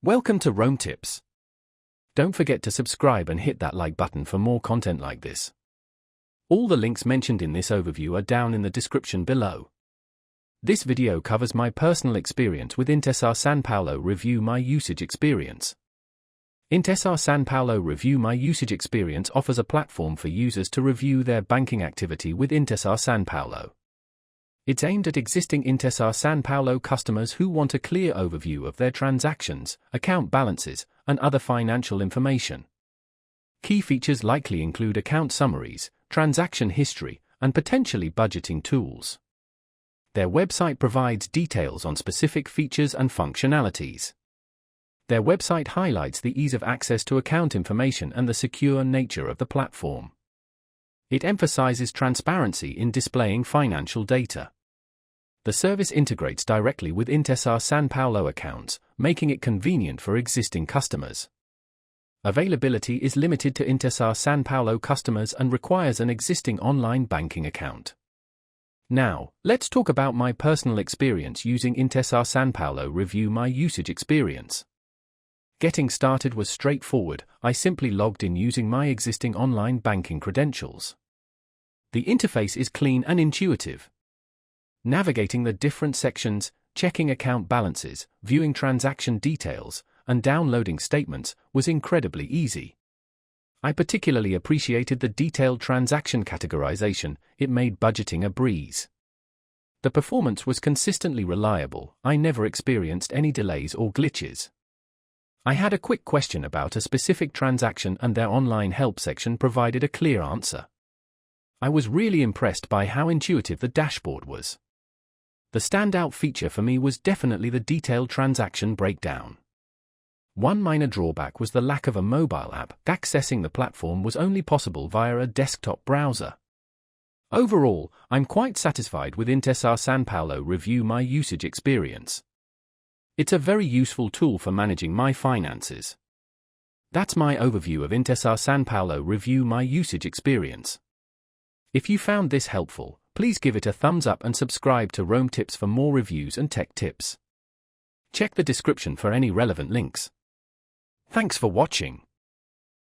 Welcome to Rome Tips. Don't forget to subscribe and hit that like button for more content like this. All the links mentioned in this overview are down in the description below. This video covers my personal experience with Intesa Sanpaolo. Review my usage experience. Intesa Sanpaolo Review My Usage Experience offers a platform for users to review their banking activity with Intesa Sanpaolo. It's aimed at existing Intesa Sanpaolo customers who want a clear overview of their transactions, account balances, and other financial information. Key features likely include account summaries, transaction history, and potentially budgeting tools. Their website provides details on specific features and functionalities. Their website highlights the ease of access to account information and the secure nature of the platform. It emphasizes transparency in displaying financial data. The service integrates directly with Intesa Sanpaolo accounts, making it convenient for existing customers. Availability is limited to Intesa Sanpaolo customers and requires an existing online banking account. Now, let's talk about my personal experience using Intesa Sanpaolo. Review my usage experience. Getting started was straightforward. I simply logged in using my existing online banking credentials. The interface is clean and intuitive. Navigating the different sections, checking account balances, viewing transaction details, and downloading statements was incredibly easy. I particularly appreciated the detailed transaction categorization. It made budgeting a breeze. The performance was consistently reliable. I never experienced any delays or glitches. I had a quick question about a specific transaction and their online help section provided a clear answer. I was really impressed by how intuitive the dashboard was. The standout feature for me was definitely the detailed transaction breakdown. One minor drawback was the lack of a mobile app. Accessing the platform was only possible via a desktop browser. Overall, I'm quite satisfied with Intesa Sanpaolo. Review my usage experience. It's a very useful tool for managing my finances. That's my overview of Intesa Sanpaolo. Review my usage experience. If you found this helpful, please give it a thumbs up and subscribe to Rome Tips for more reviews and tech tips. Check the description for any relevant links. Thanks for watching.